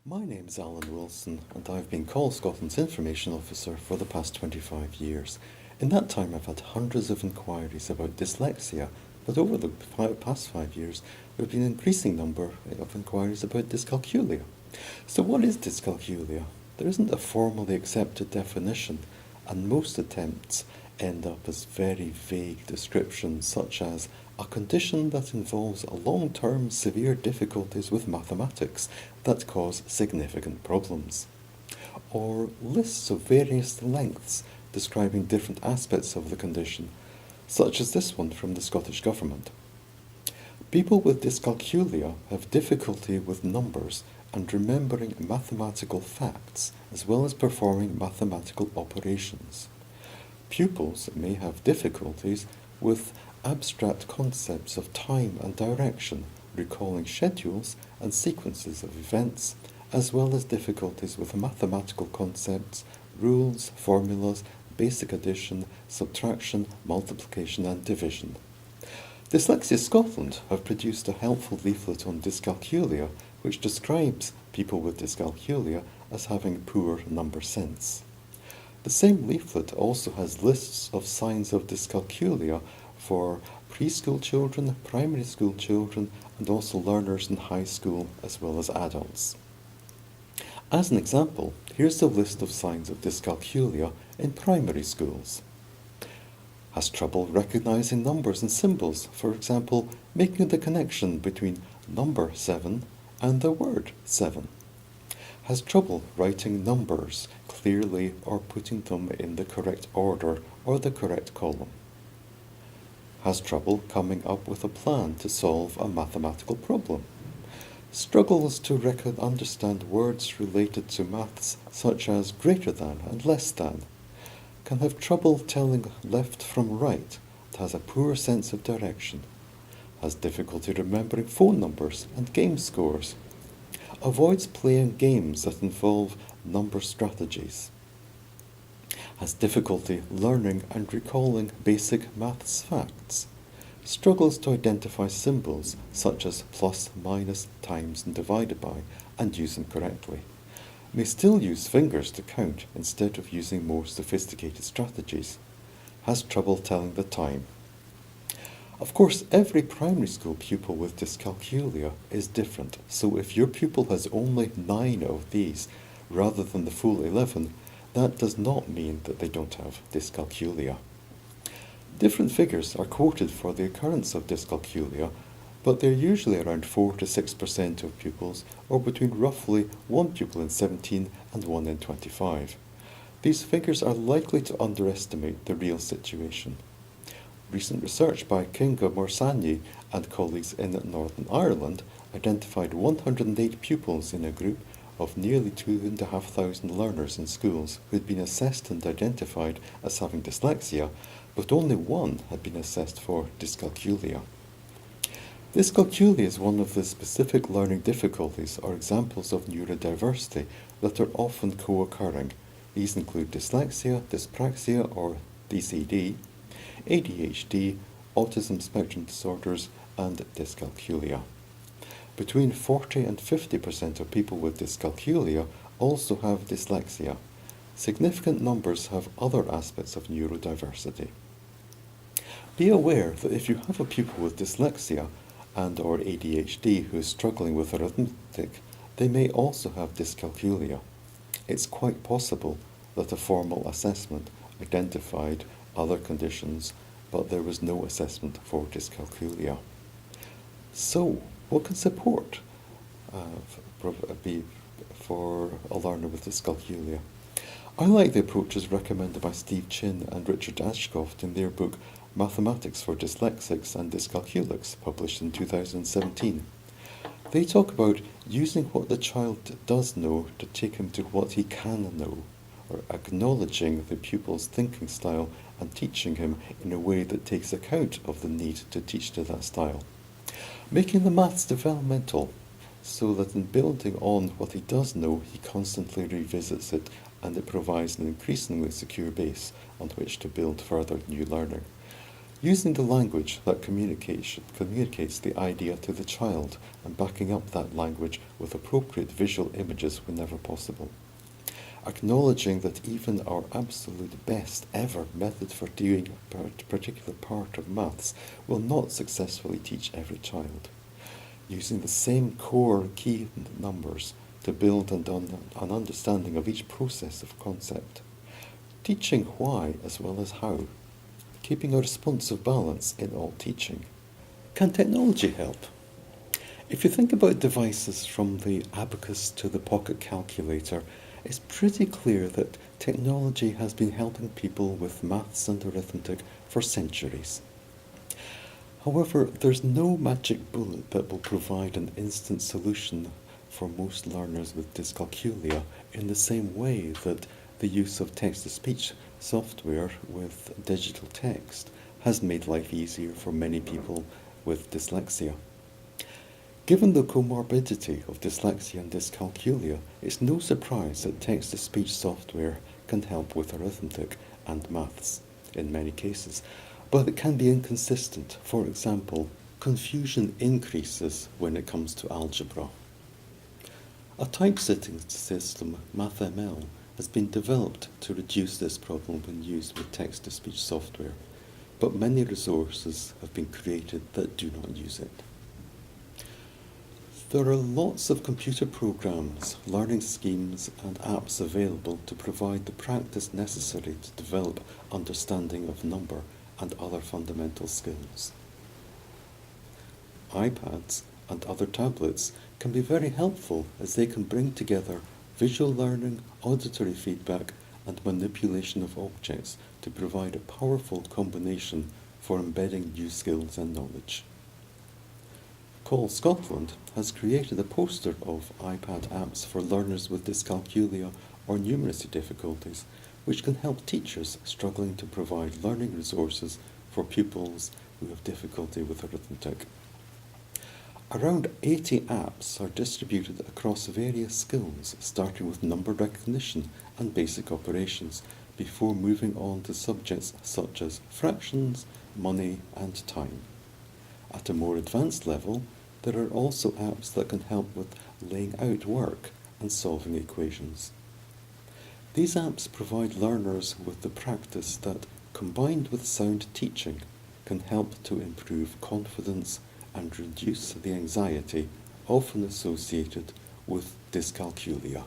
My name's AllanWilson, and I've been Call Scotland's Information Officer for the past 25 years. In that time, I've had hundreds of inquiries about dyslexia, but over the past 5 years, there have been an increasing number of inquiries about dyscalculia. So what is dyscalculia? There isn't a formally accepted definition, and most attempts end up as very vague descriptions such as a condition that involves long-term severe difficulties with mathematics that cause significant problems, or lists of various lengths describing different aspects of the condition, such as this one from the Scottish Government. People with dyscalculia have difficulty with numbers and remembering mathematical facts, as well as performing mathematical operations. Pupils may have difficulties with abstract concepts of time and direction, recalling schedules and sequences of events, as well as difficulties with mathematical concepts, rules, formulas, basic addition, subtraction, multiplication and division. Dyslexia Scotland have produced a helpful leaflet on dyscalculia, which describes people with dyscalculia as having poor number sense. The same leaflet also has lists of signs of dyscalculia for preschool children, primary school children, and also learners in high school as well as adults. As an example, here's a list of signs of dyscalculia in primary schools. Has trouble recognizing numbers and symbols, for example, making the connection between number 7 and the word 7. Has trouble writing numbers clearly or putting them in the correct order or the correct column. Has trouble coming up with a plan to solve a mathematical problem. Struggles to understand words related to maths such as greater than and less than. Can have trouble telling left from right, and has a poor sense of direction. Has difficulty remembering phone numbers and game scores. Avoids playing games that involve number strategies. Has difficulty learning and recalling basic maths facts. Struggles to identify symbols such as plus, minus, times and divided by and use them correctly. May still use fingers to count instead of using more sophisticated strategies. Has trouble telling the time. Of course, every primary school pupil with dyscalculia is different, so if your pupil has only 9 of these rather than the full 11, that does not mean that they don't have dyscalculia. Different figures are quoted for the occurrence of dyscalculia, but they're usually around 4 to 6% of pupils, or between roughly 1 pupil in 17 and 1 in 25. These figures are likely to underestimate the real situation. Recent research by Kinga Morsani and colleagues in Northern Ireland identified 108 pupils in a group of nearly 2,500 learners in schools who had been assessed and identified as having dyslexia, but only 1 had been assessed for dyscalculia. Dyscalculia is one of the specific learning difficulties or examples of neurodiversity that are often co-occurring. These include dyslexia, dyspraxia or DCD, ADHD, autism spectrum disorders, and dyscalculia. Between 40 and 50% of people with dyscalculia also have dyslexia. Significant numbers have other aspects of neurodiversity. Be aware that if you have a pupil with dyslexia and or ADHD who is struggling with arithmetic, they may also have dyscalculia. It's quite possible that a formal assessment identified other conditions, but there was no assessment for dyscalculia. So, what can support be for a learner with dyscalculia? I like the approaches recommended by Steve Chin and Richard Ashcroft in their book Mathematics for Dyslexics and Dyscalculics, published in 2017. They talk about using what the child does know to take him to what he can know, or acknowledging the pupil's thinking style and teaching him in a way that takes account of the need to teach to that style. Making the maths developmental, so that in building on what he does know, he constantly revisits it and it provides an increasingly secure base on which to build further new learning. Using the language that communicates the idea to the child and backing up that language with appropriate visual images whenever possible. Acknowledging that even our absolute best ever method for doing a particular part of maths will not successfully teach every child. Using the same core key numbers to build an understanding of each process of concept. Teaching why as well as how. Keeping a responsive balance in all teaching. Can technology help? If you think about devices from the abacus to the pocket calculator, it's pretty clear that technology has been helping people with maths and arithmetic for centuries. However, there's no magic bullet that will provide an instant solution for most learners with dyscalculia in the same way that the use of text-to-speech software with digital text has made life easier for many people with dyslexia. Given the comorbidity of dyslexia and dyscalculia, it's no surprise that text-to-speech software can help with arithmetic and maths in many cases, but it can be inconsistent. For example, confusion increases when it comes to algebra. A typesetting system, MathML, has been developed to reduce this problem when used with text-to-speech software, but many resources have been created that do not use it. There are lots of computer programs, learning schemes and apps available to provide the practice necessary to develop understanding of number and other fundamental skills. iPads and other tablets can be very helpful as they can bring together visual learning, auditory feedback and manipulation of objects to provide a powerful combination for embedding new skills and knowledge. Call Scotland has created a poster of iPad apps for learners with dyscalculia or numeracy difficulties, which can help teachers struggling to provide learning resources for pupils who have difficulty with arithmetic. Around 80 apps are distributed across various skills, starting with number recognition and basic operations, before moving on to subjects such as fractions, money and time. At a more advanced level, there are also apps that can help with laying out work and solving equations. These apps provide learners with the practice that, combined with sound teaching, can help to improve confidence and reduce the anxiety often associated with dyscalculia.